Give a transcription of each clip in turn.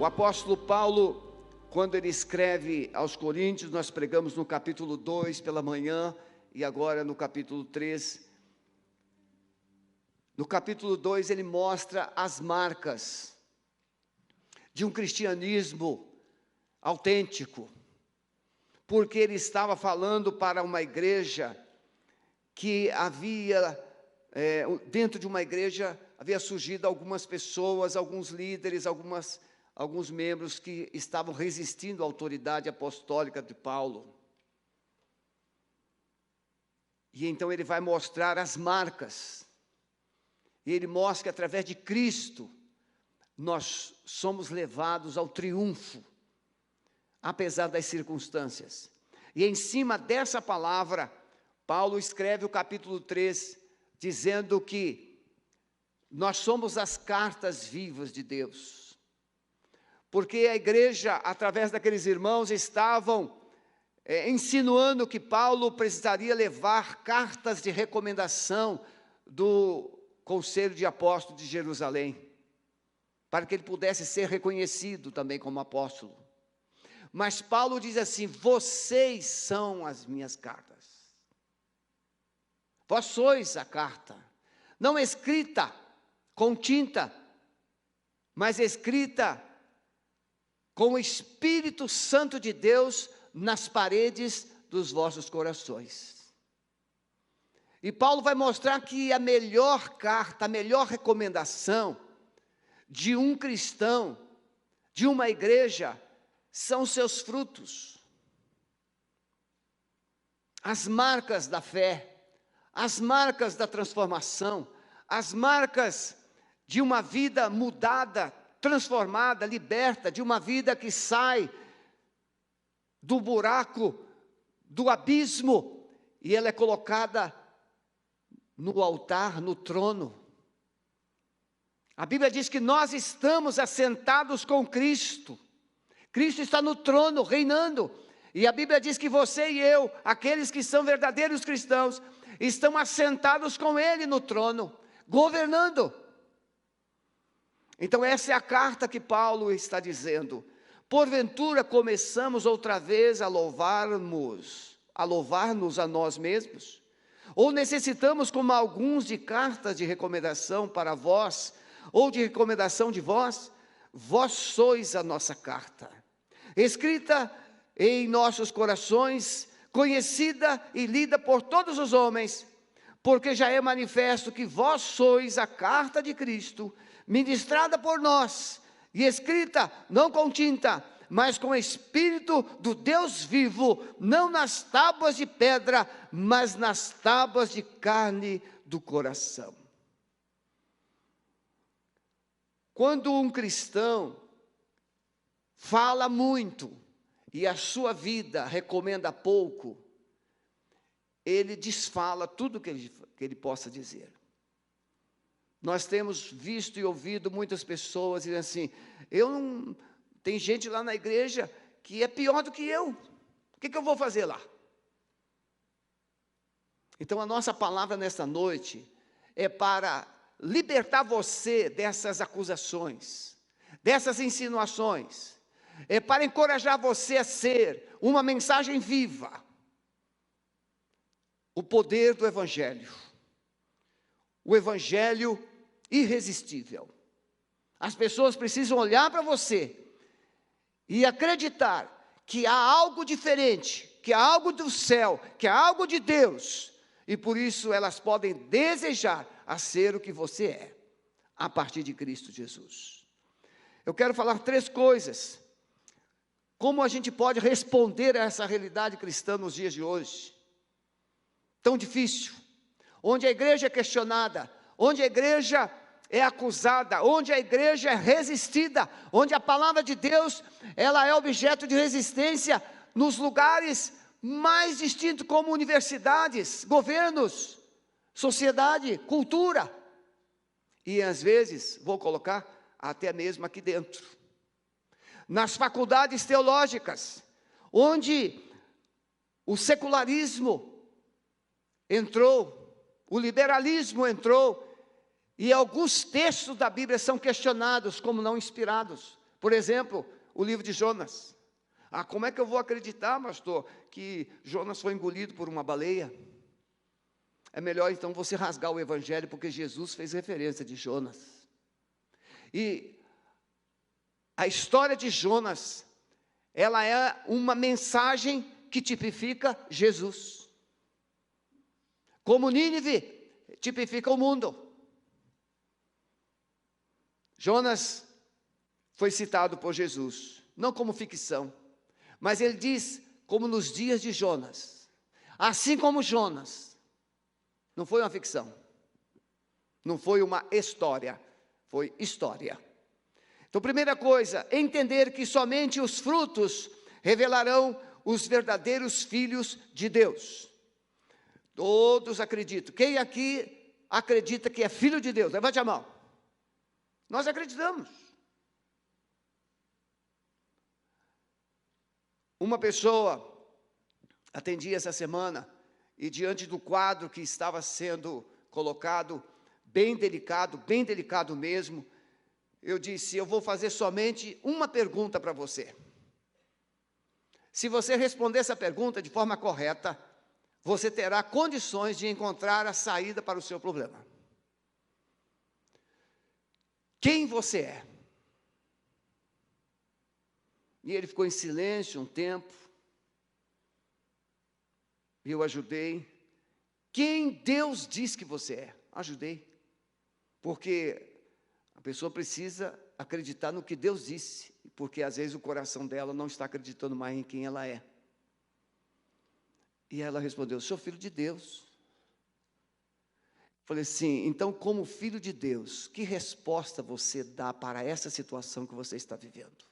O apóstolo Paulo, quando ele escreve aos Coríntios, nós pregamos no capítulo 2 pela manhã e agora no capítulo 3. No capítulo 2 ele mostra as marcas de um cristianismo autêntico, porque ele estava falando para uma igreja que havia, dentro de uma igreja, havia surgido algumas pessoas, alguns líderes, alguns membros que estavam resistindo à autoridade apostólica de Paulo. E então ele vai mostrar as marcas, e ele mostra que através de Cristo, nós somos levados ao triunfo, apesar das circunstâncias. E em cima dessa palavra, Paulo escreve o capítulo 3, dizendo que nós somos as cartas vivas de Deus. Porque a igreja, através daqueles irmãos, estavam insinuando que Paulo precisaria levar cartas de recomendação do Conselho de Apóstolos de Jerusalém, para que ele pudesse ser reconhecido também como apóstolo. Mas Paulo diz assim: vocês são as minhas cartas. Vós sois a carta, não escrita com tinta, mas escrita com o Espírito Santo de Deus nas paredes dos vossos corações. E Paulo vai mostrar que a melhor carta, a melhor recomendação de um cristão, de uma igreja, são seus frutos. As marcas da fé, as marcas da transformação, as marcas de uma vida mudada, transformada, liberta, de uma vida que sai do buraco, do abismo, e ela é colocada no altar, no trono. A Bíblia diz que nós estamos assentados com Cristo. Cristo está no trono, reinando. E a Bíblia diz que você e eu, aqueles que são verdadeiros cristãos, estão assentados com Ele no trono, governando. Então essa é a carta que Paulo está dizendo. Porventura começamos outra vez a louvar-nos a nós mesmos? Ou necessitamos, como alguns, de cartas de recomendação para vós, ou de recomendação de vós? Vós sois a nossa carta, escrita em nossos corações, conhecida e lida por todos os homens, porque já é manifesto que vós sois a carta de Cristo, ministrada por nós, e escrita não com tinta, mas com o Espírito do Deus vivo, não nas tábuas de pedra, mas nas tábuas de carne do coração. Quando um cristão fala muito e a sua vida recomenda pouco, ele desfala tudo que ele possa dizer. Nós temos visto e ouvido muitas pessoas dizendo assim: tem gente lá na igreja que é pior do que eu, o que eu vou fazer lá? Então a nossa palavra nesta noite é para libertar você dessas acusações, dessas insinuações, é para encorajar você a ser uma mensagem viva, o poder do Evangelho, o Evangelho irresistível. As pessoas precisam olhar para você e acreditar que há algo diferente, que há algo do céu, que há algo de Deus, e por isso elas podem desejar a ser o que você é, a partir de Cristo Jesus. Eu quero falar 3 coisas, como a gente pode responder a essa realidade cristã nos dias de hoje, tão difícil, onde a igreja é questionada, onde a igreja é acusada, onde a igreja é resistida, onde a palavra de Deus, ela é objeto de resistência nos lugares mais distintos, como universidades, governos, sociedade, cultura, e às vezes, vou colocar, até mesmo aqui dentro, nas faculdades teológicas, onde o secularismo entrou, o liberalismo entrou, e alguns textos da Bíblia são questionados como não inspirados, Por exemplo, o livro de Jonas. Ah, como é que eu vou acreditar, pastor, que Jonas foi engolido por uma baleia? É melhor então você rasgar o evangelho, porque Jesus fez referência de Jonas. E a história de Jonas, ela é uma mensagem que tipifica Jesus. Como Nínive tipifica o mundo. Jonas foi citado por Jesus, não como ficção, mas ele diz, como nos dias de Jonas. Assim como Jonas, não foi uma ficção, não foi uma história, foi história. Então, primeira coisa, entender que somente os frutos revelarão os verdadeiros filhos de Deus. Todos acreditam. Quem aqui acredita que é filho de Deus? Levante a mão. Nós acreditamos. Uma pessoa atendi essa semana, e diante do quadro que estava sendo colocado, bem delicado mesmo, eu disse, eu vou fazer somente uma pergunta para você. Se você responder essa pergunta de forma correta, você terá condições de encontrar a saída para o seu problema. Quem você é? E ele ficou em silêncio um tempo, e eu ajudei. Quem Deus diz que você é? Ajudei. Porque a pessoa precisa acreditar no que Deus disse, porque às vezes o coração dela não está acreditando mais em quem ela é. E ela respondeu, sou filho de Deus. Falei assim, então como filho de Deus, que resposta você dá para essa situação que você está vivendo?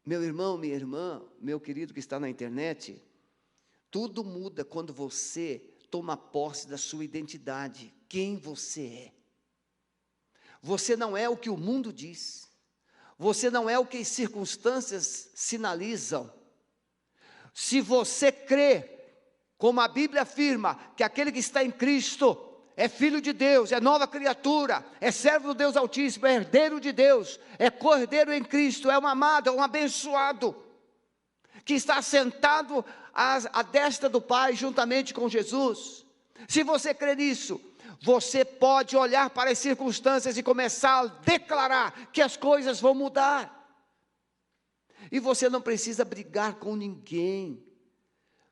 Meu irmão, minha irmã, meu querido que está na internet, tudo muda quando você toma posse da sua identidade, quem você é. Você não é o que o mundo diz, você não é o que as circunstâncias sinalizam. Se você crê, como a Bíblia afirma, que aquele que está em Cristo é filho de Deus, é nova criatura, é servo do Deus Altíssimo, é herdeiro de Deus, é cordeiro em Cristo, é um amado, é um abençoado, que está sentado à destra do Pai, juntamente com Jesus. Se você crê nisso, você pode olhar para as circunstâncias e começar a declarar que as coisas vão mudar. E você não precisa brigar com ninguém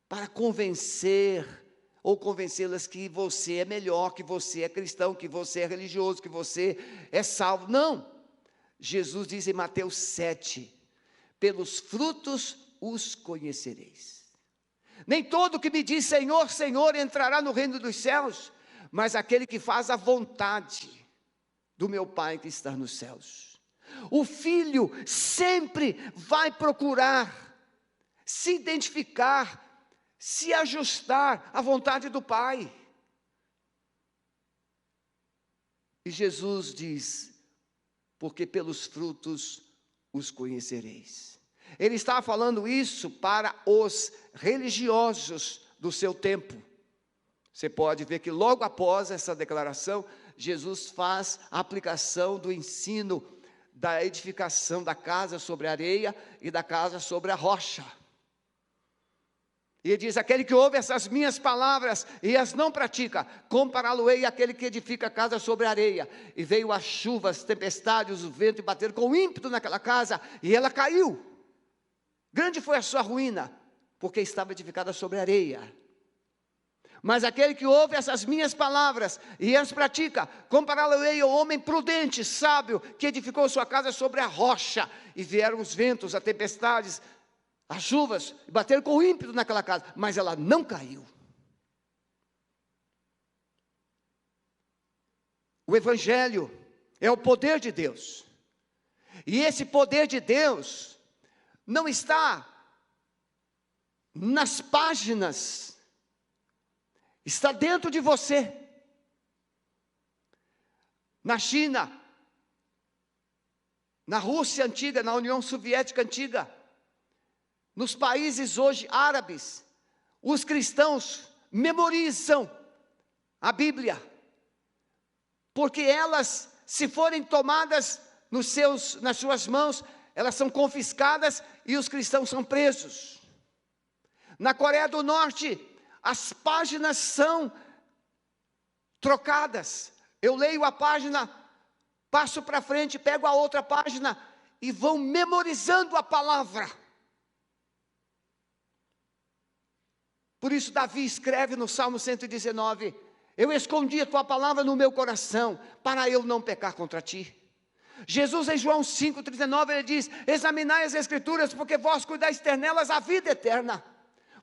para convencer ou convencê-las que você é melhor, que você é cristão, que você é religioso, que você é salvo. Não. Jesus diz em Mateus 7, pelos frutos os conhecereis. Nem todo que me diz Senhor, Senhor entrará no reino dos céus, mas aquele que faz a vontade do meu Pai que está nos céus. O filho sempre vai procurar se identificar, se ajustar à vontade do Pai. E Jesus diz, porque pelos frutos os conhecereis. Ele estava falando isso para os religiosos do seu tempo. Você pode ver que logo após essa declaração, Jesus faz a aplicação do ensino da edificação da casa sobre a areia e da casa sobre a rocha. E ele diz, aquele que ouve essas minhas palavras e as não pratica, compará-lo-ei àquele que edifica a casa sobre a areia. E veio as chuvas, tempestades, o vento e bateram com ímpeto naquela casa, e ela caiu. Grande foi a sua ruína, porque estava edificada sobre areia. Mas aquele que ouve essas minhas palavras e as pratica, compará-lo-ei ao homem prudente, sábio, que edificou sua casa sobre a rocha. E vieram os ventos, as tempestades, as chuvas, e bateram com ímpeto naquela casa, mas ela não caiu. O Evangelho é o poder de Deus. E esse poder de Deus não está nas páginas, está dentro de você. Na China, na Rússia antiga, na União Soviética antiga, nos países hoje árabes, os cristãos memorizam a Bíblia, porque elas, se forem tomadas nas suas mãos, elas são confiscadas e os cristãos são presos. Na Coreia do Norte, as páginas são trocadas. Eu leio a página, passo para frente, pego a outra página e vão memorizando a palavra. Por isso Davi escreve no Salmo 119, eu escondi a tua palavra no meu coração, para eu não pecar contra ti. Jesus em João 5,39, ele diz, examinai as Escrituras, porque vós cuidais ter nelas a vida eterna,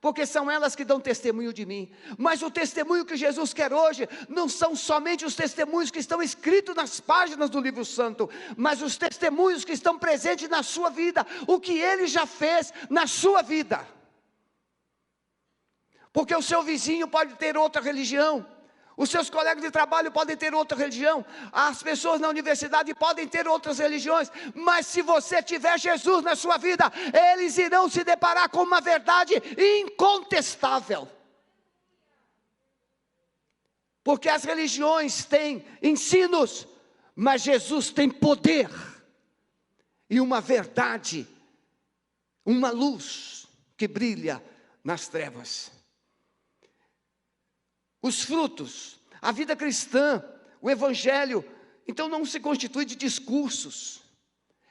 porque são elas que dão testemunho de mim. Mas o testemunho que Jesus quer hoje, não são somente os testemunhos que estão escritos nas páginas do livro santo, mas os testemunhos que estão presentes na sua vida, o que Ele já fez na sua vida. Porque o seu vizinho pode ter outra religião, os seus colegas de trabalho podem ter outra religião, as pessoas na universidade podem ter outras religiões, mas se você tiver Jesus na sua vida, eles irão se deparar com uma verdade incontestável. Porque as religiões têm ensinos, mas Jesus tem poder, e uma verdade, uma luz que brilha nas trevas. Os frutos, a vida cristã, o evangelho, então não se constitui de discursos.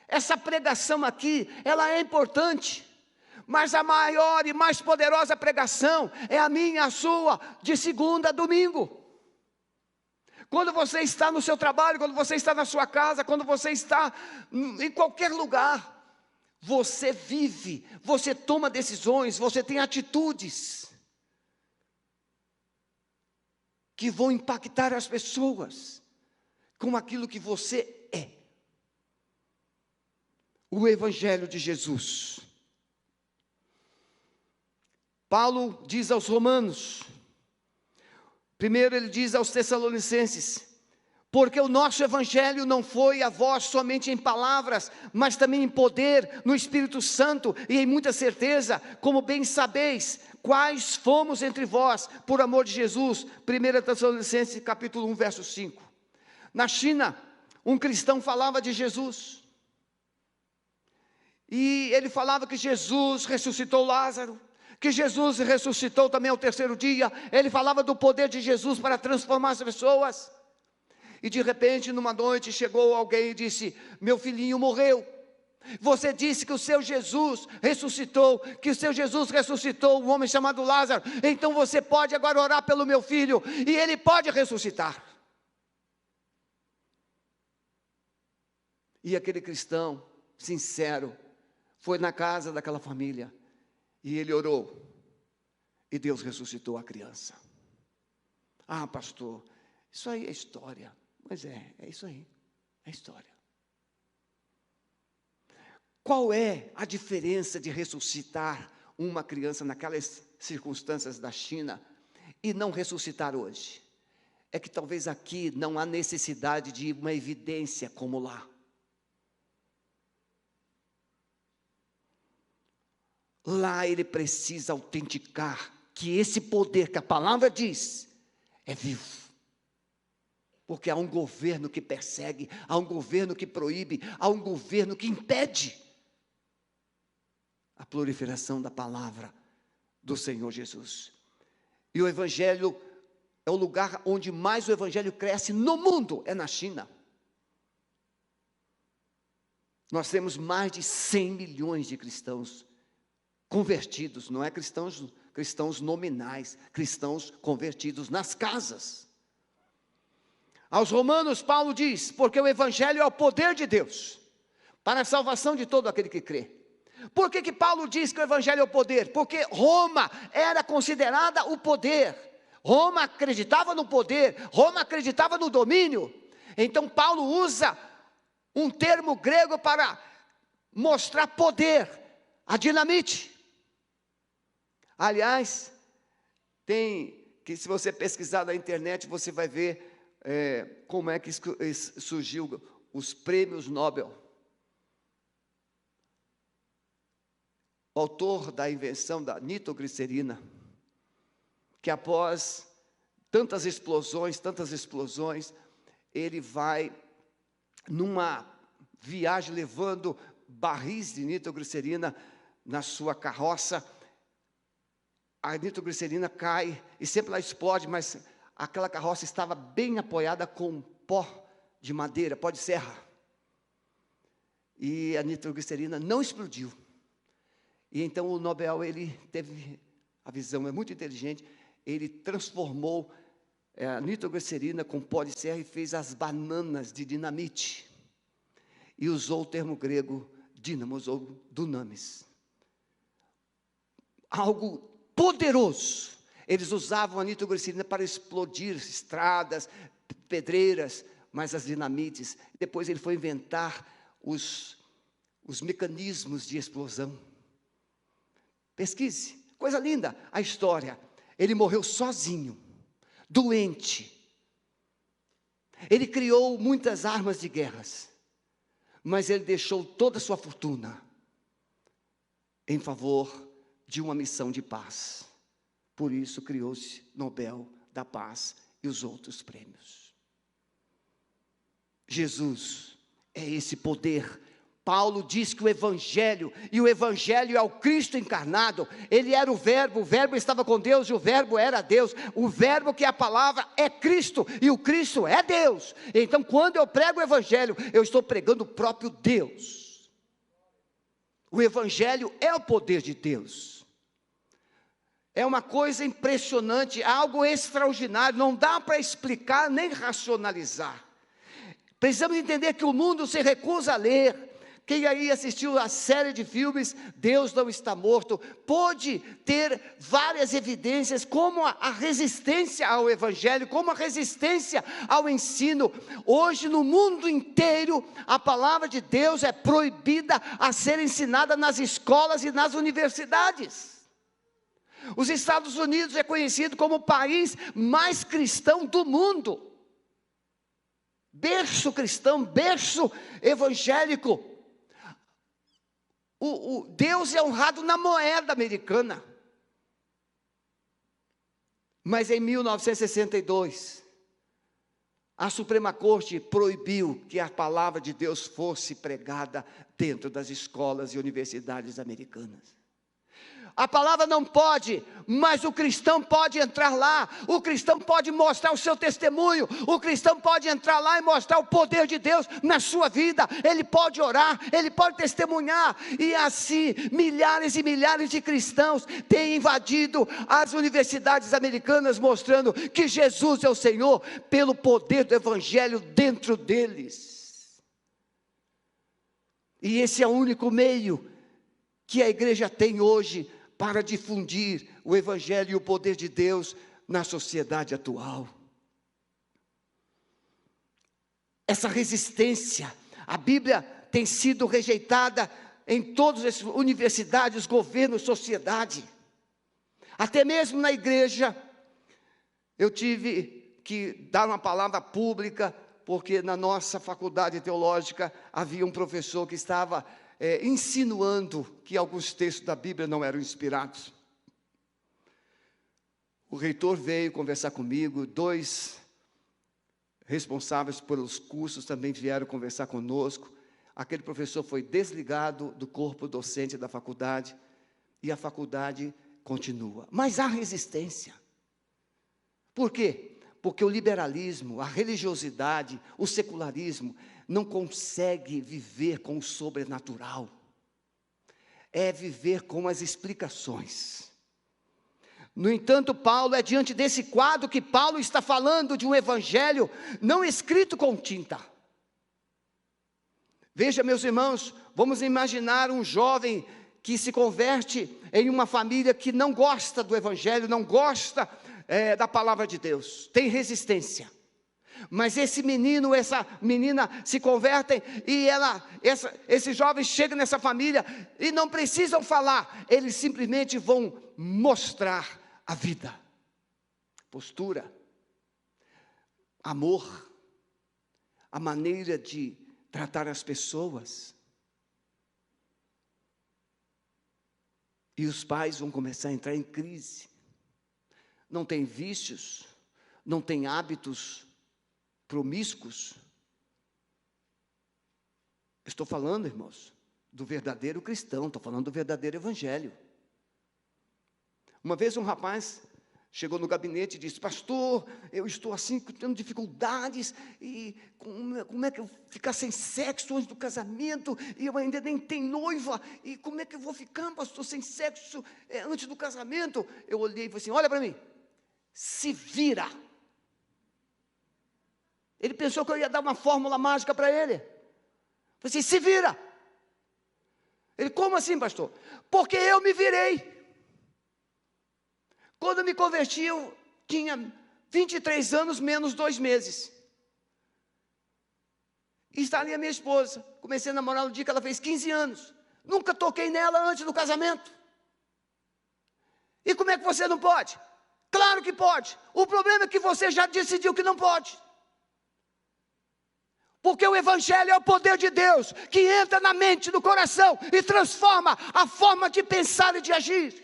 Essa pregação aqui, ela é importante, mas a maior e mais poderosa pregação é a minha, a sua, de segunda a domingo. Quando você está no seu trabalho, quando você está na sua casa, quando você está em qualquer lugar, você vive, você toma decisões, você tem atitudes que vão impactar as pessoas com aquilo que você é. O Evangelho de Jesus. Paulo diz aos Romanos, primeiro ele diz aos Tessalonicenses, porque o nosso Evangelho não foi a vós somente em palavras, mas também em poder, no Espírito Santo e em muita certeza, como bem sabeis, quais fomos entre vós, por amor de Jesus. 1 Tessalonicenses capítulo 1, verso 5. Na China, um cristão falava de Jesus, e ele falava que Jesus ressuscitou Lázaro, que Jesus ressuscitou também ao terceiro dia. Ele falava do poder de Jesus para transformar as pessoas, e de repente numa noite chegou alguém e disse, meu filhinho morreu, você disse que o seu Jesus ressuscitou, um homem chamado Lázaro, então você pode agora orar pelo meu filho, e ele pode ressuscitar. E aquele cristão sincero foi na casa daquela família, e ele orou, e Deus ressuscitou a criança. Ah, pastor, isso aí é história. Mas é isso aí, é história. Qual é a diferença de ressuscitar uma criança naquelas circunstâncias da China e não ressuscitar hoje? É que talvez aqui não há necessidade de uma evidência como lá. Lá ele precisa autenticar que esse poder que a palavra diz é vivo. Porque há um governo que persegue, há um governo que proíbe, há um governo que impede a proliferação da palavra do Senhor Jesus. E o Evangelho é o lugar onde mais o Evangelho cresce no mundo, é na China. Nós temos mais de 100 milhões de cristãos convertidos, não é cristãos nominais, cristãos convertidos nas casas. Aos Romanos, Paulo diz, porque o Evangelho é o poder de Deus, para a salvação de todo aquele que crê. Por que Paulo diz que o Evangelho é o poder? Porque Roma era considerada o poder, Roma acreditava no poder, Roma acreditava no domínio. Então Paulo usa um termo grego para mostrar poder, a dinamite. Aliás, que se você pesquisar na internet, você vai ver como é que surgiu os prêmios Nobel. O autor da invenção da nitroglicerina, que após tantas explosões, ele vai numa viaja levando barris de nitroglicerina na sua carroça. A nitroglicerina cai e sempre lá explode, mas aquela carroça estava bem apoiada com pó de madeira, pó de serra. E a nitroglicerina não explodiu. E então o Nobel, ele teve a visão, é muito inteligente, ele transformou a nitroglicerina com pó de serra e fez as bananas de dinamite. E usou o termo grego dínamos ou dunamis. Algo poderoso. Eles usavam a nitroglicerina para explodir estradas, pedreiras, mas as dinamites. Depois ele foi inventar os mecanismos de explosão. Pesquise, coisa linda a história. Ele morreu sozinho, doente. Ele criou muitas armas de guerras, mas ele deixou toda a sua fortuna em favor de uma missão de paz. Por isso criou-se Nobel da Paz e os outros prêmios. Jesus é esse poder. Paulo diz que o Evangelho, e o Evangelho é o Cristo encarnado. Ele era o Verbo estava com Deus e o Verbo era Deus. O Verbo, que é a palavra, é Cristo e o Cristo é Deus. Então quando eu prego o Evangelho, eu estou pregando o próprio Deus. O Evangelho é o poder de Deus. É uma coisa impressionante, algo extraordinário, não dá para explicar nem racionalizar. Precisamos entender que o mundo se recusa a ler. Quem aí assistiu a série de filmes Deus Não Está Morto, pôde ter várias evidências como a resistência ao Evangelho, como a resistência ao ensino. Hoje no mundo inteiro a palavra de Deus é proibida a ser ensinada nas escolas e nas universidades. Os Estados Unidos é conhecido como o país mais cristão do mundo. Berço cristão, berço evangélico. O Deus é honrado na moeda americana. Mas em 1962, a Suprema Corte proibiu que a palavra de Deus fosse pregada dentro das escolas e universidades americanas. A palavra não pode, mas o cristão pode entrar lá, o cristão pode mostrar o seu testemunho, o cristão pode entrar lá e mostrar o poder de Deus na sua vida, ele pode orar, ele pode testemunhar, e assim milhares e milhares de cristãos têm invadido as universidades americanas, mostrando que Jesus é o Senhor, pelo poder do Evangelho dentro deles. E esse é o único meio que a igreja tem hoje para difundir o Evangelho e o poder de Deus na sociedade atual. Essa resistência, a Bíblia tem sido rejeitada em todas as universidades, governo, sociedade. Até mesmo na igreja, eu tive que dar uma palavra pública, porque na nossa faculdade teológica havia um professor que estava insinuando que alguns textos da Bíblia não eram inspirados. O reitor veio conversar comigo, 2 responsáveis pelos cursos também vieram conversar conosco. Aquele professor foi desligado do corpo docente da faculdade, e a faculdade continua. Mas há resistência. Por quê? Porque o liberalismo, a religiosidade, o secularismo não consegue viver com o sobrenatural. É viver com as explicações. No entanto, Paulo, é diante desse quadro que Paulo está falando de um evangelho não escrito com tinta. Veja, meus irmãos, vamos imaginar um jovem que se converte em uma família que não gosta do evangelho, não gosta da palavra de Deus, tem resistência. Mas esse menino, essa menina se convertem e esse jovem chega nessa família e não precisam falar, eles simplesmente vão mostrar a vida, postura, amor, a maneira de tratar as pessoas. E os pais vão começar a entrar em crise. Não tem vícios, não tem hábitos promíscuos. Estou falando, irmãos, do verdadeiro cristão, estou falando do verdadeiro evangelho. Uma vez um rapaz chegou no gabinete e disse: pastor, eu estou assim, tendo dificuldades, e como é que eu vou ficar sem sexo antes do casamento, e eu ainda nem tenho noiva, e como é que eu vou ficar, pastor, sem sexo antes do casamento? Eu olhei e falei assim: olha para mim, se vira. Ele pensou que eu ia dar uma fórmula mágica para ele. Eu falei assim: se vira. Ele: como assim, pastor? Porque eu me virei. Quando eu me converti, eu tinha 23 anos menos 2 meses. E está ali a minha esposa. Comecei a namorar no dia que ela fez 15 anos. Nunca toquei nela antes do casamento. E como é que você não pode? Claro que pode. O problema é que você já decidiu que não pode. Porque o evangelho é o poder de Deus, que entra na mente, no coração, e transforma a forma de pensar e de agir.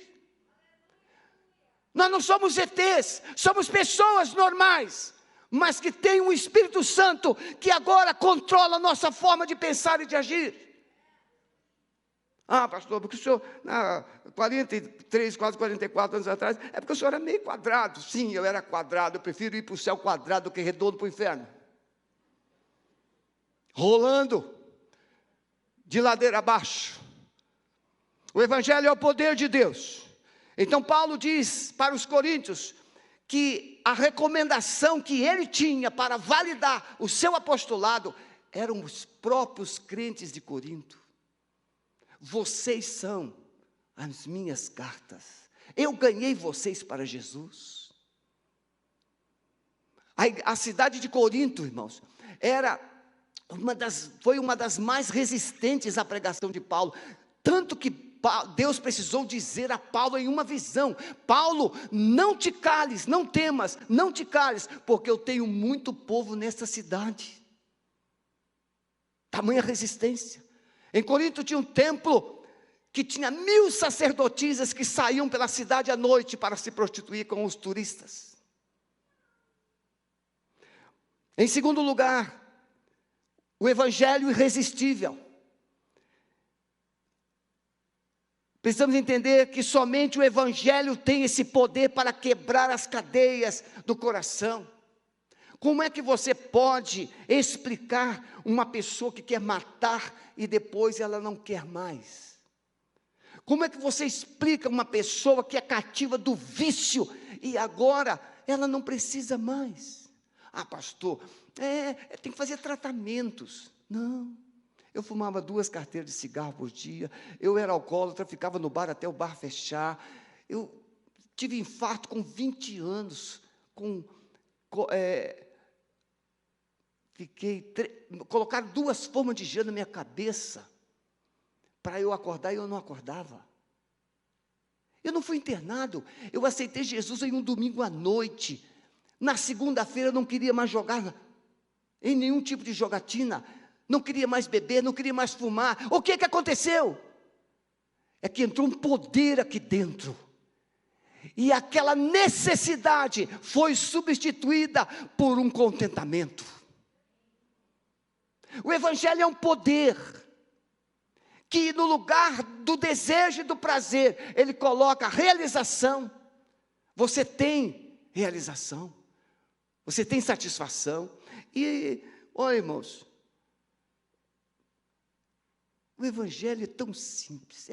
Nós não somos ETs, somos pessoas normais, mas que tem um Espírito Santo, que agora controla a nossa forma de pensar e de agir. Ah, pastor, porque o senhor, 43, quase 44 anos atrás, é porque o senhor era meio quadrado. Sim, eu era quadrado, eu prefiro ir para o céu quadrado do que redondo para o inferno. Rolando, de ladeira abaixo. O evangelho é o poder de Deus. Então Paulo diz para os coríntios que a recomendação que ele tinha para validar o seu apostolado eram os próprios crentes de Corinto. Vocês são as minhas cartas. Eu ganhei vocês para Jesus. A cidade de Corinto, irmãos, foi uma das mais resistentes à pregação de Paulo. Tanto que Deus precisou dizer a Paulo em uma visão: Paulo, não te cales, não temas, não te cales, porque eu tenho muito povo nessa cidade. Tamanha resistência. Em Corinto tinha um templo que tinha 1000 sacerdotisas que saíam pela cidade à noite para se prostituir com os turistas. Em segundo lugar, o evangelho irresistível. Precisamos entender que somente o evangelho tem esse poder para quebrar as cadeias do coração. Como é que você pode explicar uma pessoa que quer matar e depois ela não quer mais? Como é que você explica uma pessoa que é cativa do vício e agora ela não precisa mais? Ah, pastor, tem que fazer tratamentos. Não. Eu fumava 2 carteiras de cigarro por dia, eu era alcoólatra, ficava no bar até o bar fechar, eu tive infarto com 20 anos, colocaram 2 formas de gelo na minha cabeça, para eu acordar e eu não acordava. Eu não fui internado, eu aceitei Jesus em um domingo à noite, na segunda-feira eu não queria mais jogar em nenhum tipo de jogatina, não queria mais beber, não queria mais fumar. O que aconteceu? É que entrou um poder aqui dentro, e aquela necessidade foi substituída por um contentamento. O evangelho é um poder, que no lugar do desejo e do prazer, ele coloca a realização. Você tem realização, você tem satisfação. E, olha, irmãos, o evangelho é tão simples,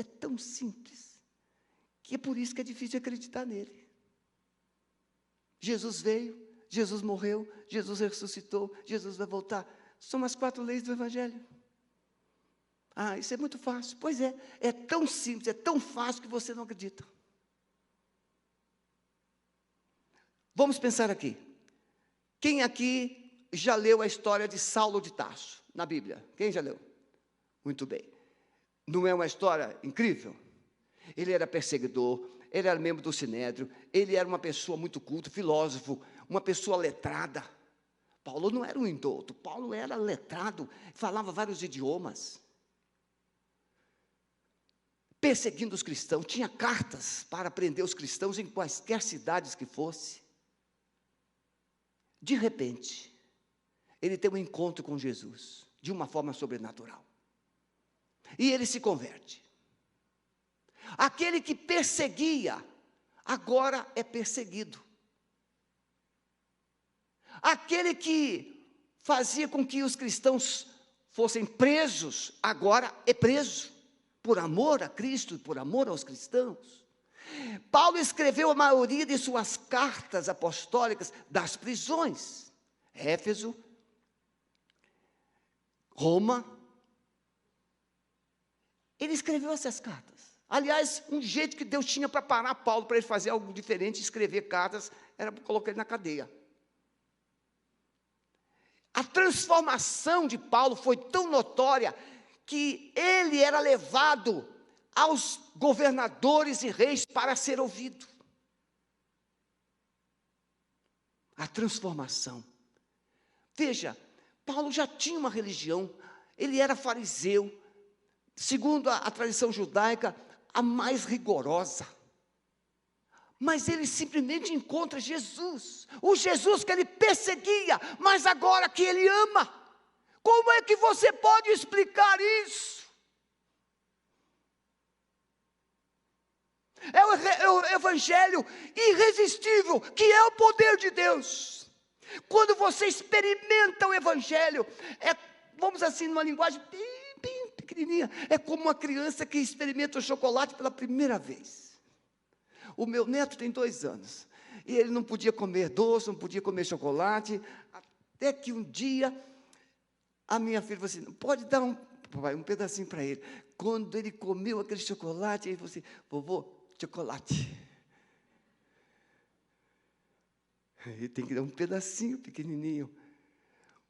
que é por isso que é difícil acreditar nele. Jesus veio, Jesus morreu, Jesus ressuscitou, Jesus vai voltar. São as 4 leis do evangelho. Ah, isso é muito fácil. Pois é tão simples, é tão fácil que você não acredita. Vamos pensar aqui. Quem aqui já leu a história de Saulo de Tarso, na Bíblia? Quem já leu? Muito bem. Não é uma história incrível? Ele era perseguidor, ele era membro do Sinédrio, ele era uma pessoa muito culta, filósofo, uma pessoa letrada. Paulo não era um indouto, Paulo era letrado, falava vários idiomas. Perseguindo os cristãos, tinha cartas para prender os cristãos em quaisquer cidades que fosse. De repente, ele tem um encontro com Jesus, de uma forma sobrenatural. e ele se converte. Aquele que perseguia, agora é perseguido. Aquele que fazia com que os cristãos fossem presos, agora é preso, por amor a Cristo e por amor aos cristãos. Paulo escreveu a maioria de suas cartas apostólicas das prisões. Éfeso, Roma. Ele escreveu essas cartas. Aliás, um jeito que Deus tinha para parar Paulo, para ele fazer algo diferente, escrever cartas, era colocar ele na cadeia. A transformação de Paulo foi tão notória, que ele era levado aos governadores e reis para ser ouvido. A transformação. Veja, Paulo já tinha uma religião, ele era fariseu, segundo a tradição judaica, a mais rigorosa. Mas ele simplesmente encontra Jesus, o Jesus que ele perseguia, mas agora que ele ama. Como é que você pode explicar isso? É o evangelho irresistível, que é o poder de Deus. Quando você experimenta o evangelho, vamos assim, numa linguagem bem pequenininha, é como uma criança que experimenta o chocolate pela primeira vez. O meu neto tem 2 anos, e ele não podia comer doce, não podia comer chocolate, até que um dia, a minha filha falou assim, pode dar um pedacinho para ele. Quando ele comeu aquele chocolate, ele falou assim, vovô, chocolate. Ele tem que dar um pedacinho pequenininho.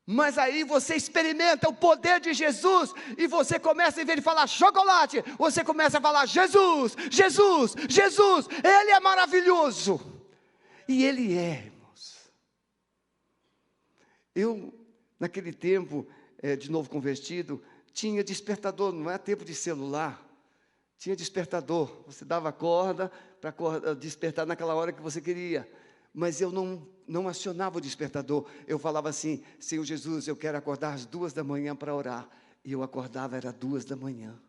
Mas aí você experimenta o poder de Jesus, e você começa, em vez de falar chocolate, você começa a falar Jesus, Jesus, Jesus, Ele é maravilhoso. E Ele é, irmãos. Eu, naquele tempo, de novo convertido, tinha despertador, não é tempo de celular, tinha despertador, você dava corda para despertar naquela hora que você queria. Mas eu não acionava o despertador, eu falava assim, Senhor Jesus, eu quero acordar às 2 da manhã para orar, e eu acordava, era 2 da manhã.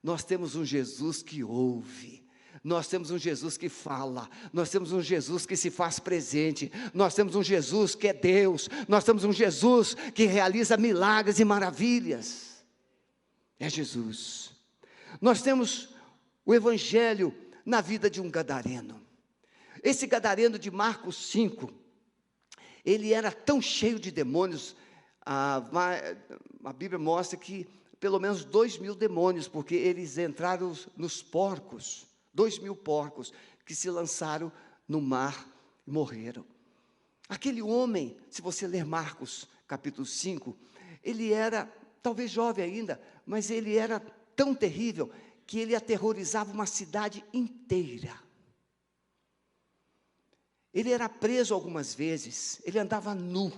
Nós temos um Jesus que ouve, nós temos um Jesus que fala, nós temos um Jesus que se faz presente, nós temos um Jesus que é Deus, nós temos um Jesus que realiza milagres e maravilhas, é Jesus. Nós temos o evangelho na vida de um gadareno. Esse gadareno de Marcos 5, ele era tão cheio de demônios, a Bíblia mostra que pelo menos 2.000 demônios, porque eles entraram nos porcos, 2.000 porcos, que se lançaram no mar e morreram. Aquele homem, se você ler Marcos capítulo 5, ele era, talvez jovem ainda, mas ele era tão terrível, que ele aterrorizava uma cidade inteira. Ele era preso algumas vezes, ele andava nu,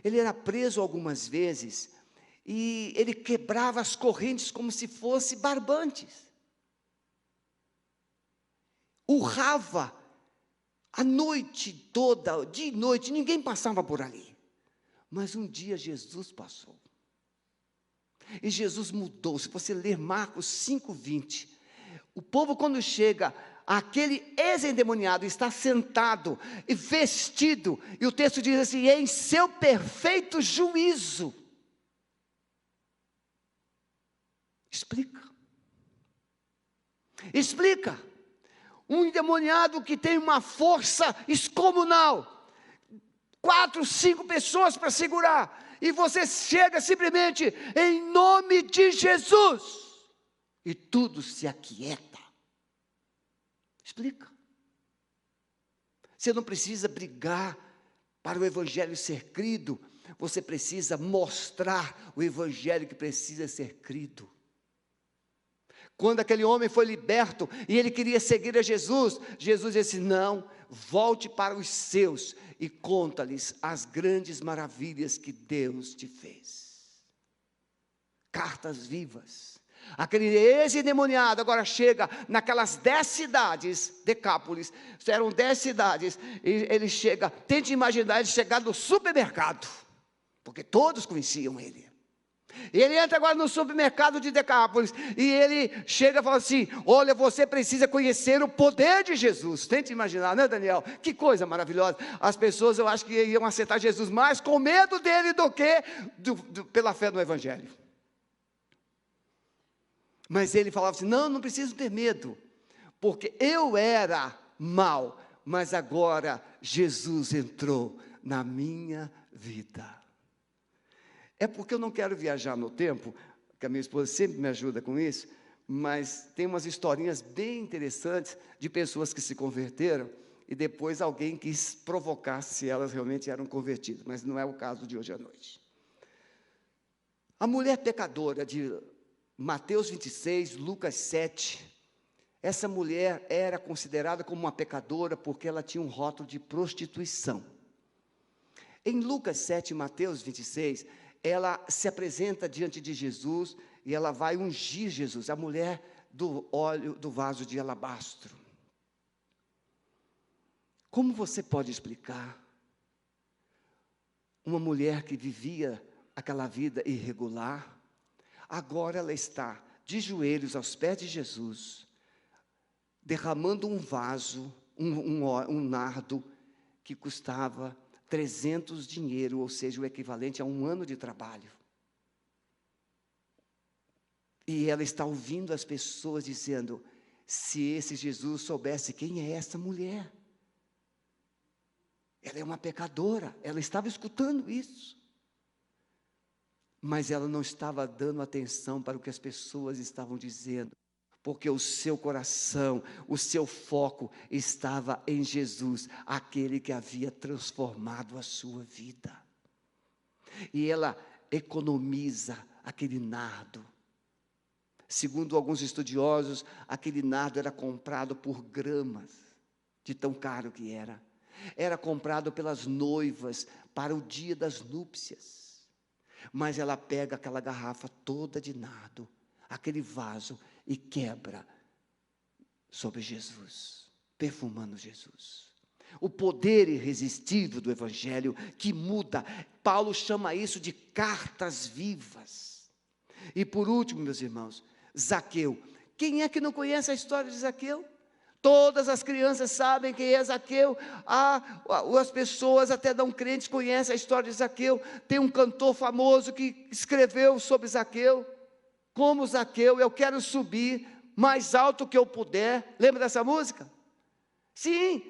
ele era preso algumas vezes, e ele quebrava as correntes como se fosse barbantes. Urrava a noite toda, dia e noite, ninguém passava por ali. Mas um dia Jesus passou. E Jesus mudou. Se você ler Marcos 5:20, o povo quando chega, aquele ex-endemoniado está sentado e vestido, e o texto diz assim, em seu perfeito juízo. Explica. Um endemoniado que tem uma força excomunal, 4, 5 pessoas para segurar, e você chega simplesmente em nome de Jesus, e tudo se aquieta. Explica. Você não precisa brigar para o evangelho ser crido, você precisa mostrar o evangelho que precisa ser crido. Quando aquele homem foi liberto e ele queria seguir a Jesus, Jesus disse, não, volte para os seus e conta-lhes as grandes maravilhas que Deus te fez. Cartas vivas. Aquele ex-endemoniado agora chega naquelas 10 cidades, Decápolis, eram 10 cidades, e ele chega, tente imaginar ele chegar no supermercado, porque todos conheciam ele. E ele entra agora no supermercado de Decápolis, e ele chega e fala assim: olha, você precisa conhecer o poder de Jesus. Tente imaginar, né, Daniel? Que coisa maravilhosa. As pessoas, eu acho que iam aceitar Jesus mais com medo dele do que pela fé no Evangelho. Mas ele falava assim: não, não preciso ter medo, porque eu era mau, mas agora Jesus entrou na minha vida. É porque eu não quero viajar no tempo, que a minha esposa sempre me ajuda com isso, mas tem umas historinhas bem interessantes de pessoas que se converteram e depois alguém quis provocar se elas realmente eram convertidas, mas não é o caso de hoje à noite. A mulher pecadora de Mateus 26, Lucas 7, essa mulher era considerada como uma pecadora porque ela tinha um rótulo de prostituição. Em Lucas 7 e Mateus 26, ela se apresenta diante de Jesus e ela vai ungir Jesus, a mulher do óleo do vaso de alabastro. Como você pode explicar uma mulher que vivia aquela vida irregular, agora ela está de joelhos aos pés de Jesus, derramando um vaso, um nardo que custava 300 dinheiro, ou seja, o equivalente a 1 ano de trabalho. E ela está ouvindo as pessoas dizendo: se esse Jesus soubesse quem é essa mulher, ela é uma pecadora. Ela estava escutando isso, mas ela não estava dando atenção para o que as pessoas estavam dizendo, porque o seu coração, o seu foco estava em Jesus, aquele que havia transformado a sua vida. E ela economiza aquele nardo. Segundo alguns estudiosos, aquele nardo era comprado por gramas, de tão caro que era. Era comprado pelas noivas para o dia das núpcias. Mas ela pega aquela garrafa toda de nardo, aquele vaso, e quebra sobre Jesus, perfumando Jesus. O poder irresistível do Evangelho que muda. Paulo chama isso de cartas vivas. E por último, meus irmãos, Zaqueu. Quem é que não conhece a história de Zaqueu? Todas as crianças sabem quem é Zaqueu. As pessoas até não crentes conhecem a história de Zaqueu. Tem um cantor famoso que escreveu sobre Zaqueu. Como Zaqueu, eu quero subir mais alto que eu puder. Lembra dessa música? Sim,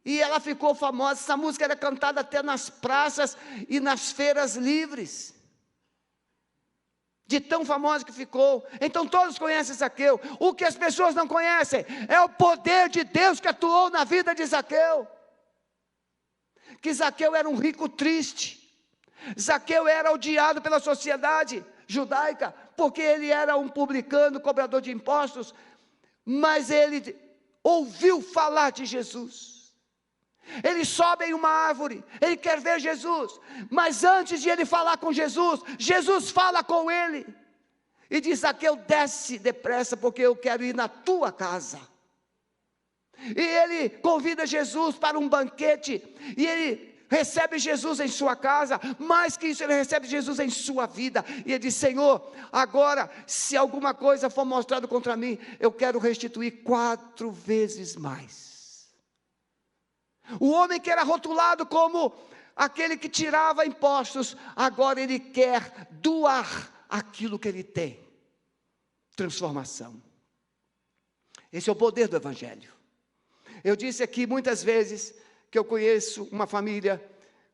e ela ficou famosa. Essa música era cantada até nas praças e nas feiras livres, de tão famosa que ficou. Então todos conhecem Zaqueu. O que as pessoas não conhecem é o poder de Deus que atuou na vida de Zaqueu. Que Zaqueu era um rico triste. Zaqueu era odiado pela sociedade judaica, porque ele era um publicano, cobrador de impostos, mas ele ouviu falar de Jesus. Ele sobe em uma árvore, ele quer ver Jesus, mas antes de ele falar com Jesus, Jesus fala com ele, e diz: Zaqueu, desce depressa, porque eu quero ir na tua casa. E ele convida Jesus para um banquete, e ele recebe Jesus em sua casa. Mais que isso, ele recebe Jesus em sua vida, e ele diz: Senhor, agora, se alguma coisa for mostrada contra mim, eu quero restituir 4 vezes mais. O homem que era rotulado como aquele que tirava impostos, agora ele quer doar aquilo que ele tem. Transformação. Esse é o poder do Evangelho. Eu disse aqui muitas vezes que eu conheço uma família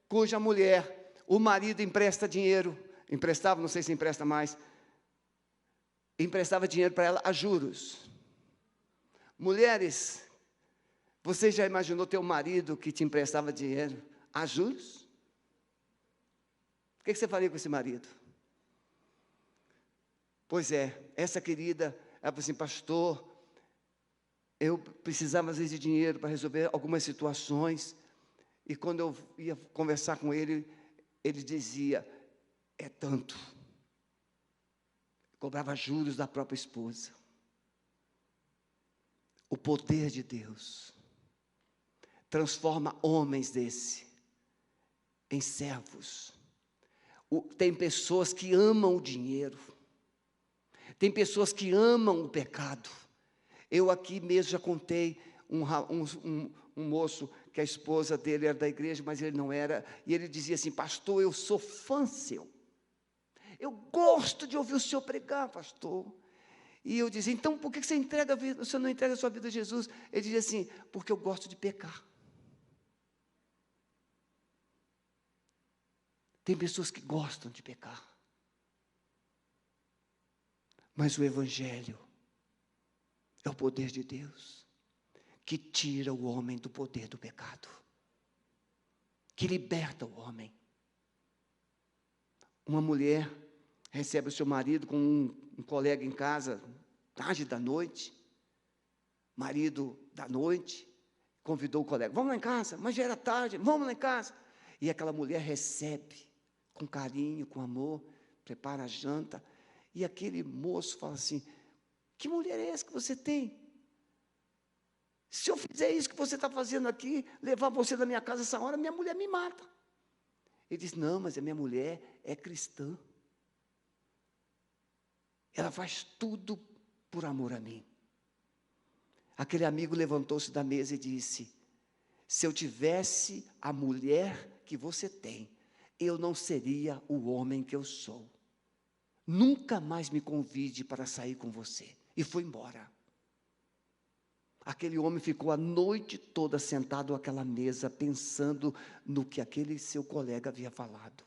cuja mulher, o marido empresta dinheiro, emprestava, não sei se empresta mais, emprestava dinheiro para ela a juros. Mulheres, você já imaginou ter um marido que te emprestava dinheiro a juros? O que você faria com esse marido? Pois é, essa querida, ela falou assim: pastor, eu precisava às vezes de dinheiro para resolver algumas situações, e quando eu ia conversar com ele, ele dizia: é tanto. Cobrava juros da própria esposa. O poder de Deus transforma homens desse em servos. Tem pessoas que amam o dinheiro. Tem pessoas que amam o pecado. Eu aqui mesmo já contei um moço que a esposa dele era da igreja, mas ele não era, e ele dizia assim: pastor, eu sou fã seu. Eu gosto de ouvir o senhor pregar, pastor. E eu dizia: então por que você entrega a vida, o senhor não entrega a sua vida a Jesus? Ele dizia assim: porque eu gosto de pecar. Tem pessoas que gostam de pecar. Mas o Evangelho é o poder de Deus, que tira o homem do poder do pecado, que liberta o homem. Uma mulher recebe o seu marido com um colega em casa, tarde da noite, marido da noite, convidou o colega: vamos lá em casa, mas já era tarde, vamos lá em casa. E aquela mulher recebe com carinho, com amor, prepara a janta, e aquele moço fala assim: que mulher é essa que você tem? Se eu fizer isso que você está fazendo aqui, levar você da minha casa essa hora, minha mulher me mata. Ele diz: não, mas a minha mulher é cristã. Ela faz tudo por amor a mim. Aquele amigo levantou-se da mesa e disse: se eu tivesse a mulher que você tem, eu não seria o homem que eu sou. Nunca mais me convide para sair com você. E foi embora. Aquele homem ficou a noite toda sentado àquela mesa, pensando no que aquele seu colega havia falado.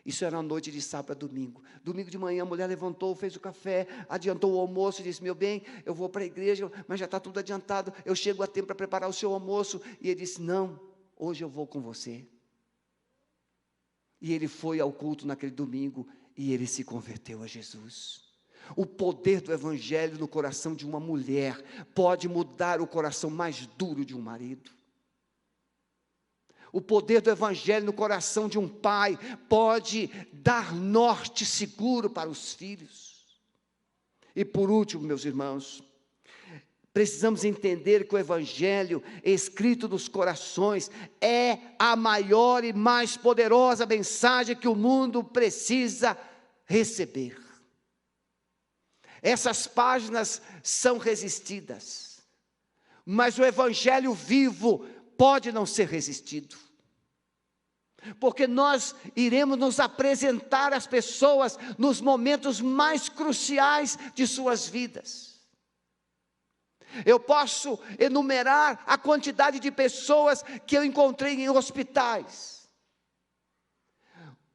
Isso era uma noite de sábado a domingo. Domingo de manhã a mulher levantou, fez o café, adiantou o almoço, disse: meu bem, eu vou para a igreja, mas já está tudo adiantado, eu chego a tempo para preparar o seu almoço. E ele disse: não, hoje eu vou com você. E ele foi ao culto naquele domingo, e ele se converteu a Jesus. O poder do Evangelho no coração de uma mulher pode mudar o coração mais duro de um marido. O poder do Evangelho no coração de um pai pode dar norte seguro para os filhos. E por último, meus irmãos, precisamos entender que o Evangelho escrito nos corações é a maior e mais poderosa mensagem que o mundo precisa receber. Essas páginas são resistidas, mas o Evangelho vivo pode não ser resistido, porque nós iremos nos apresentar às pessoas nos momentos mais cruciais de suas vidas. Eu posso enumerar a quantidade de pessoas que eu encontrei em hospitais.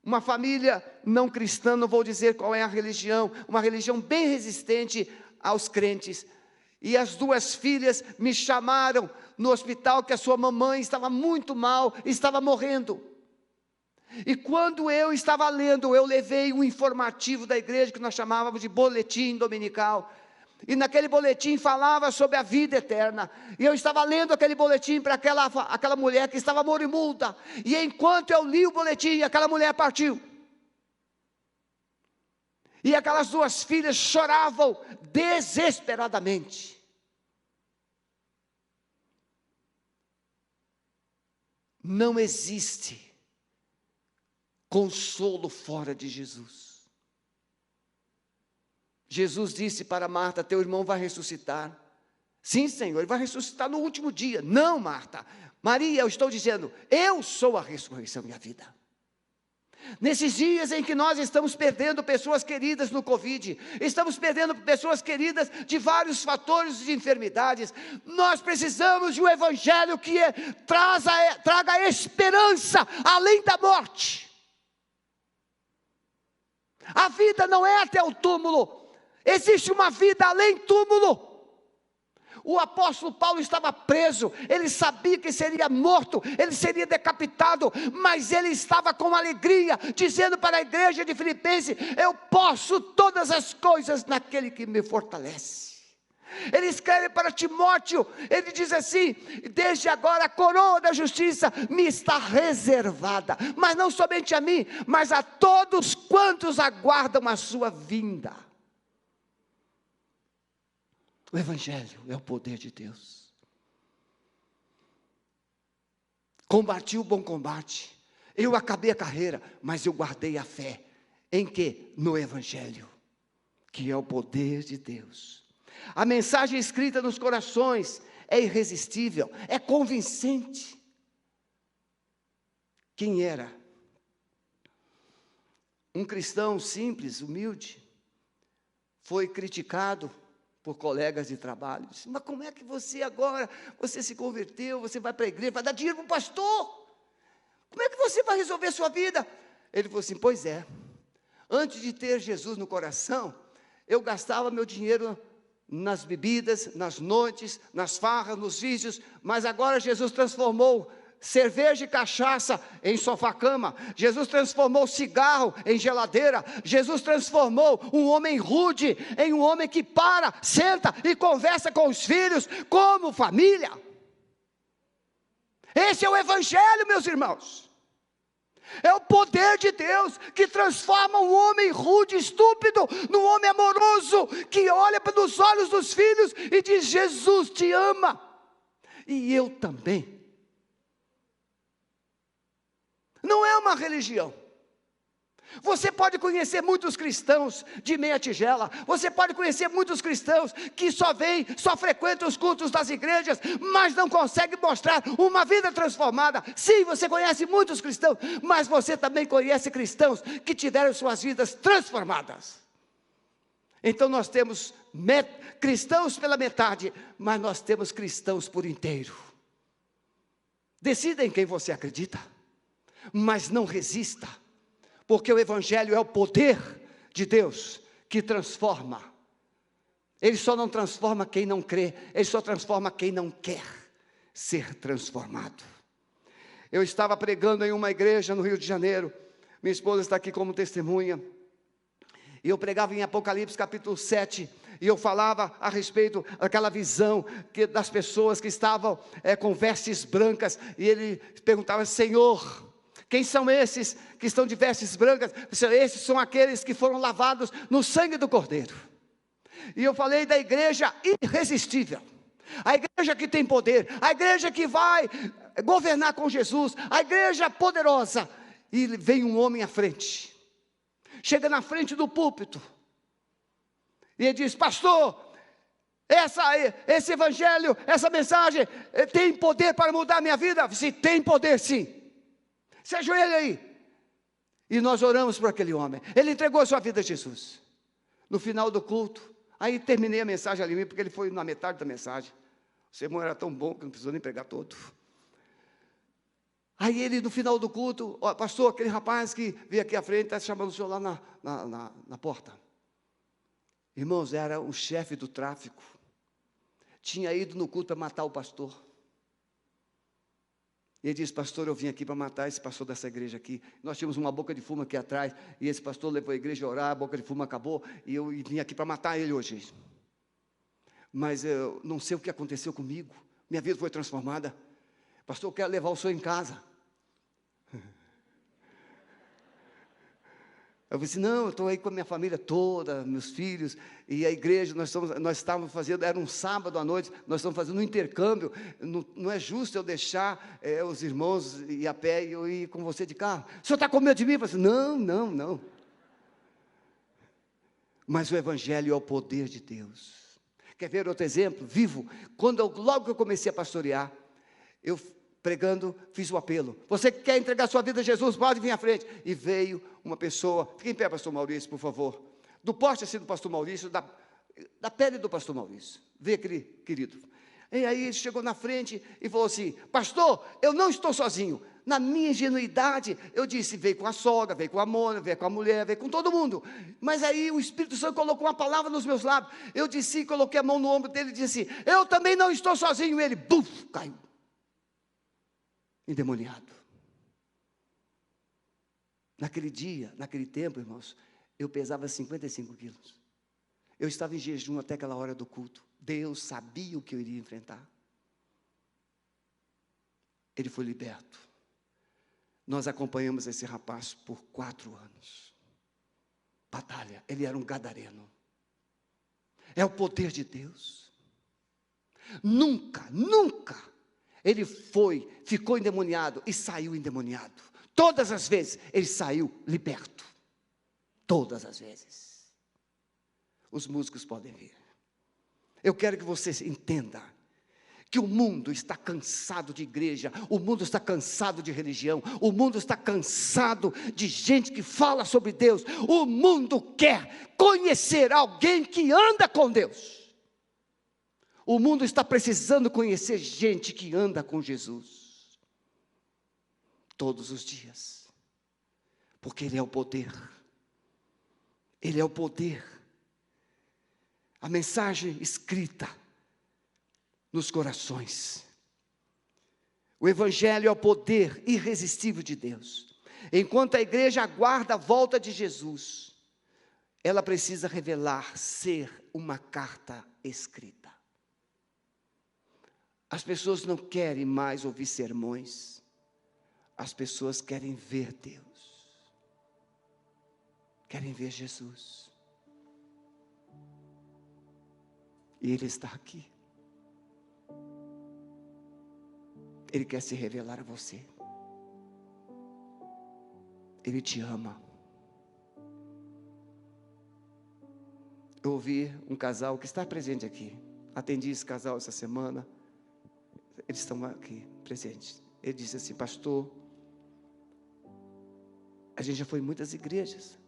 Uma família não cristã, não vou dizer qual é a religião, uma religião bem resistente aos crentes. E as duas filhas me chamaram no hospital que a sua mamãe estava muito mal, estava morrendo. E quando eu estava lendo, eu levei um informativo da igreja, que nós chamávamos de boletim dominical. E naquele boletim falava sobre a vida eterna. E eu estava lendo aquele boletim para aquela mulher que estava moribunda. E enquanto eu li o boletim, aquela mulher partiu. E aquelas duas filhas choravam desesperadamente. Não existe consolo fora de Jesus. Jesus disse para Marta: teu irmão vai ressuscitar. Sim, Senhor, ele vai ressuscitar no último dia. Não, Marta. Maria, eu estou dizendo, eu sou a ressurreição e a vida. Nesses dias em que nós estamos perdendo pessoas queridas no Covid, estamos perdendo pessoas queridas de vários fatores de enfermidades, nós precisamos de um Evangelho que traga esperança além da morte. A vida não é até o túmulo. Existe uma vida além túmulo. O apóstolo Paulo estava preso, ele sabia que seria morto, ele seria decapitado, mas ele estava com alegria, dizendo para a igreja de Filipenses: eu posso todas as coisas naquele que me fortalece. Ele escreve para Timóteo, ele diz assim: desde agora a coroa da justiça me está reservada, mas não somente a mim, mas a todos quantos aguardam a sua vinda. O Evangelho é o poder de Deus. Combati o bom combate, Eu acabei a carreira, mas eu guardei a fé. Em quê? No Evangelho, que é o poder de Deus. A mensagem escrita nos corações é irresistível, é convincente. Quem era? Um cristão simples, humilde, foi criticado por colegas de trabalho. Disse, mas como é que você agora, você se converteu, você vai para a igreja, vai dar dinheiro para o pastor? Como é que você vai resolver a sua vida? Ele falou assim, pois é, antes de ter Jesus no coração, eu gastava meu dinheiro nas bebidas, nas noites, nas farras, nos vícios, mas agora Jesus transformou cerveja e cachaça em sofá-cama. Jesus transformou cigarro em geladeira. Jesus transformou um homem rude em um homem que para, senta e conversa com os filhos como família. Esse é o Evangelho, meus irmãos. É o poder de Deus que transforma um homem rude, estúpido, num homem amoroso, que olha nos olhos dos filhos e diz, Jesus te ama, e eu também. Não é uma religião. Você pode conhecer muitos cristãos de meia tigela, você pode conhecer muitos cristãos que só frequentam os cultos das igrejas, mas não conseguem mostrar uma vida transformada. Sim, você conhece muitos cristãos, mas você também conhece cristãos que tiveram suas vidas transformadas. Então nós temos cristãos pela metade, mas nós temos cristãos por inteiro. Decida em quem você acredita, mas não resista. Porque o Evangelho é o poder de Deus que transforma. Ele só não transforma quem não crê, ele só transforma quem não quer ser transformado. Eu estava pregando em uma igreja no Rio de Janeiro, minha esposa está aqui como testemunha, e eu pregava em Apocalipse capítulo 7, e eu falava a respeito daquela visão das pessoas que estavam com vestes brancas, e ele perguntava, Senhor, quem são esses que estão de vestes brancas? Esses são aqueles que foram lavados no sangue do Cordeiro. E eu falei da igreja irresistível, a igreja que tem poder, a igreja que vai governar com Jesus, a igreja poderosa. E vem um homem à frente, chega na frente do púlpito, e ele diz, pastor, esse evangelho, essa mensagem, tem poder para mudar a minha vida? Se tem poder, sim. Se ajoelha aí. E nós oramos por aquele homem. Ele entregou a sua vida a Jesus. No final do culto, aí terminei a mensagem ali, porque ele foi na metade da mensagem. O sermão era tão bom que não precisou nem pregar todo. Aí ele, no final do culto, ó, pastor, aquele rapaz que veio aqui à frente, está chamando o senhor lá na porta. Irmãos, era o chefe do tráfico. Tinha ido no culto para matar o pastor. E ele disse, pastor, eu vim aqui para matar esse pastor dessa igreja aqui. Nós tínhamos uma boca de fumo aqui atrás, e esse pastor levou a igreja a orar, a boca de fumo acabou, e eu vim aqui para matar ele hoje. Mas eu não sei o que aconteceu comigo, minha vida foi transformada. Pastor, eu quero levar o senhor em casa. Eu disse, não, eu estou aí com a minha família toda, meus filhos, e a igreja, nós estávamos fazendo, era um sábado à noite, nós estamos fazendo um intercâmbio, não é justo eu deixar os irmãos ir a pé e eu ir com você de carro. O senhor está com medo de mim? Eu falei, não. Mas o Evangelho é o poder de Deus. Quer ver outro exemplo, vivo? Logo que eu comecei a pastorear, eu pregando, fiz o apelo, você que quer entregar sua vida a Jesus, pode vir à frente. E veio uma pessoa, fique em pé, pastor Maurício, por favor, do porte assim do pastor Maurício, da pele do pastor Maurício, veio aquele querido, e aí ele chegou na frente e falou assim, pastor, eu não estou sozinho. Na minha ingenuidade, eu disse, veio com a sogra, veio com a Mônica, veio com a mulher, veio com todo mundo. Mas aí o Espírito Santo colocou uma palavra nos meus lábios, eu disse, coloquei a mão no ombro dele e disse, eu também não estou sozinho. E ele, buf, caiu endemoniado. Naquele dia, naquele tempo, irmãos, eu pesava 55 quilos. Eu estava em jejum até aquela hora do culto. Deus sabia o que eu iria enfrentar. Ele foi liberto. Nós acompanhamos esse rapaz por 4 anos. Batalha, ele era um gadareno. É o poder de Deus. Nunca ele ficou endemoniado e saiu endemoniado. todas as vezes, ele saiu liberto. Todas as vezes. Os músicos podem vir. Eu quero que você entenda que o mundo está cansado de igreja, o mundo está cansado de religião, o mundo está cansado de gente que fala sobre Deus. O mundo quer conhecer alguém que anda com Deus. O mundo está precisando conhecer gente que anda com Jesus. Todos os dias. Porque Ele é o poder. Ele é o poder. A mensagem escrita nos corações. O Evangelho é o poder irresistível de Deus. Enquanto a igreja aguarda a volta de Jesus, ela precisa revelar ser uma carta escrita. As pessoas não querem mais ouvir sermões, as pessoas querem ver Deus, querem ver Jesus. E Ele está aqui. Ele quer se revelar a você. Ele te ama. Eu ouvi um casal que está presente aqui. Atendi esse casal essa semana. Eles estão aqui presentes. Ele disse assim: pastor, a gente já foi em muitas igrejas,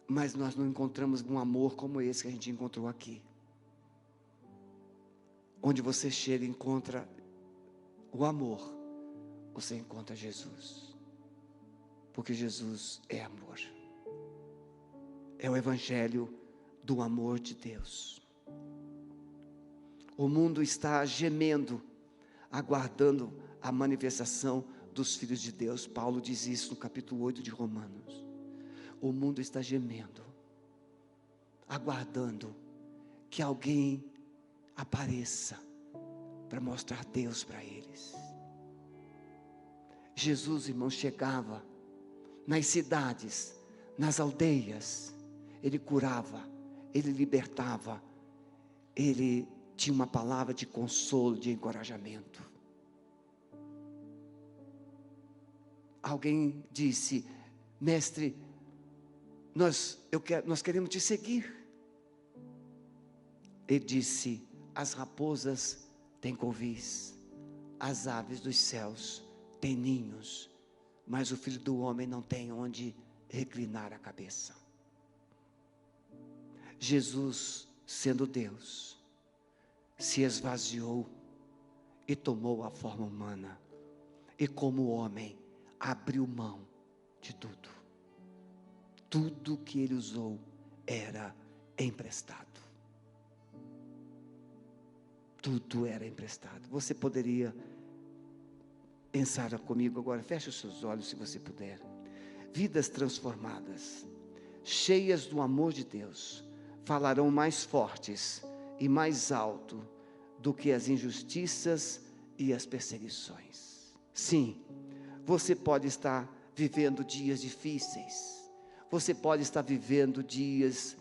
mas nós não encontramos um amor como esse que a gente encontrou aqui. Onde você chega e encontra o amor, você encontra Jesus. Porque Jesus é amor. É o Evangelho do amor de Deus. O mundo está gemendo, aguardando a manifestação dos filhos de Deus. Paulo diz isso no capítulo 8 de Romanos. O mundo está gemendo, aguardando que alguém apareça para mostrar Deus para eles. Jesus, irmãos, chegava nas cidades, nas aldeias. Ele curava, Ele libertava, Ele tinha uma palavra de consolo, de encorajamento. Alguém disse: mestre, nós queremos te seguir. Ele disse: as raposas têm covis, as aves dos céus têm ninhos, mas o Filho do Homem não tem onde reclinar a cabeça. Jesus, sendo Deus, se esvaziou e tomou a forma humana, e como homem, abriu mão de tudo. Tudo que Ele usou era emprestado. Tudo era emprestado. Você poderia pensar comigo agora, feche os seus olhos se você puder. Vidas transformadas, cheias do amor de Deus, falarão mais fortes e mais alto do que as injustiças e as perseguições. Sim, você pode estar vivendo dias difíceis, você pode estar vivendo dias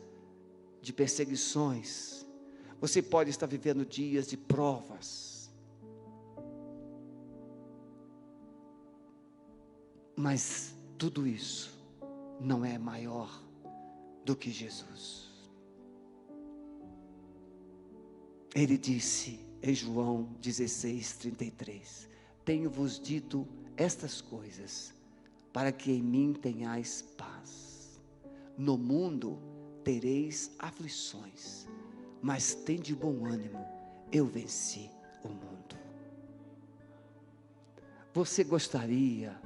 de perseguições, você pode estar vivendo dias de provas, mas tudo isso não é maior do que Jesus. Ele disse em João 16:33: tenho-vos dito estas coisas, para que em mim tenhais paz. No mundo tereis aflições, mas tende bom ânimo, eu venci o mundo. Você gostaria,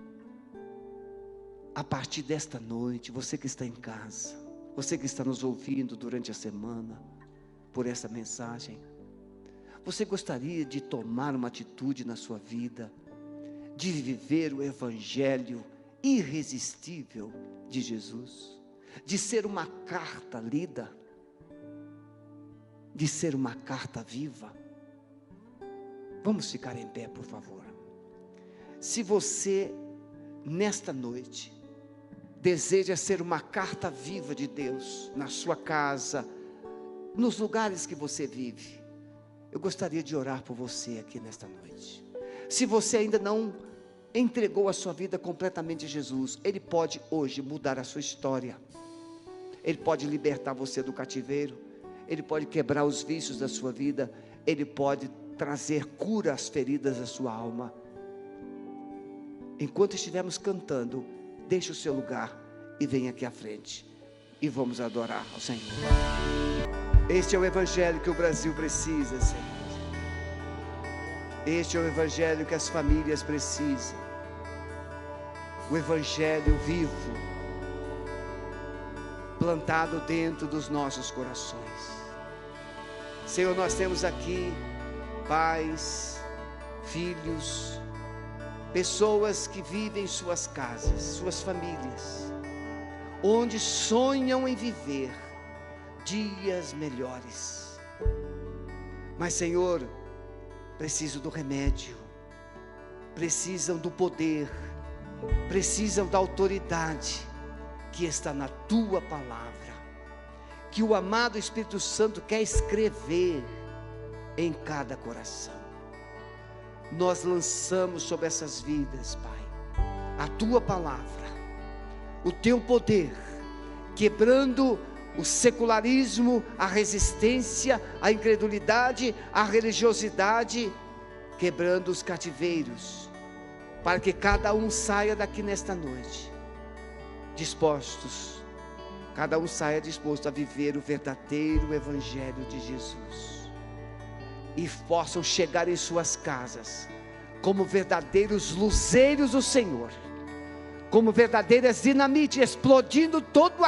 a partir desta noite, você que está em casa, você que está nos ouvindo durante a semana, por essa mensagem, você gostaria de tomar uma atitude na sua vida, de viver o Evangelho irresistível de Jesus, de ser uma carta lida, de ser uma carta viva? Vamos ficar em pé, por favor. Se você, nesta noite, deseja ser uma carta viva de Deus, na sua casa, nos lugares que você vive, eu gostaria de orar por você aqui nesta noite. Se você ainda não entregou a sua vida completamente a Jesus, Ele pode hoje mudar a sua história. Ele pode libertar você do cativeiro, Ele pode quebrar os vícios da sua vida, Ele pode trazer cura às feridas da sua alma. Enquanto estivermos cantando, deixe o seu lugar e venha aqui à frente, e vamos adorar ao Senhor. Este é o evangelho que o Brasil precisa, Senhor. Este é o evangelho que as famílias precisam. O evangelho vivo, plantado dentro dos nossos corações. Senhor, nós temos aqui pais, filhos, pessoas que vivem em suas casas, suas famílias, onde sonham em viver dias melhores. Mas, Senhor, precisam do remédio, precisam do poder, precisam da autoridade que está na Tua palavra, que o amado Espírito Santo quer escrever em cada coração. Nós lançamos sobre essas vidas, Pai, a Tua palavra, o Teu poder, quebrando o secularismo, a resistência, a incredulidade, a religiosidade, quebrando os cativeiros, para que cada um saia daqui nesta noite dispostos, cada um saia disposto a viver o verdadeiro evangelho de Jesus, e possam chegar em suas casas como verdadeiros luzeiros do Senhor, como verdadeiras dinamite, explodindo todo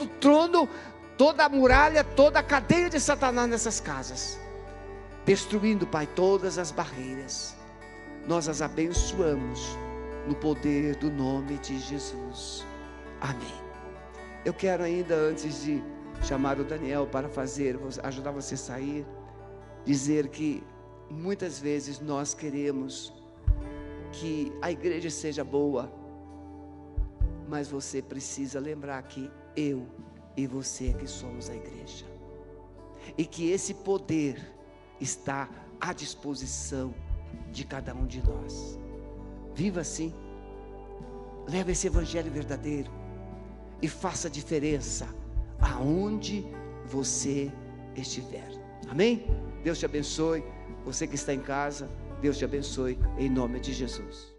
o trono, toda a muralha, toda a cadeia de Satanás nessas casas, destruindo, Pai, todas as barreiras. Nós as abençoamos no poder do nome de Jesus. Amém. Eu quero ainda, antes de chamar o Daniel para ajudar você a sair, dizer que muitas vezes nós queremos que a igreja seja boa, mas você precisa lembrar que eu e você que somos a igreja, e que esse poder está à disposição de cada um de nós. Viva assim, leve esse evangelho verdadeiro e faça a diferença aonde você estiver. Amém? Deus te abençoe. Você que está em casa, Deus te abençoe em nome de Jesus.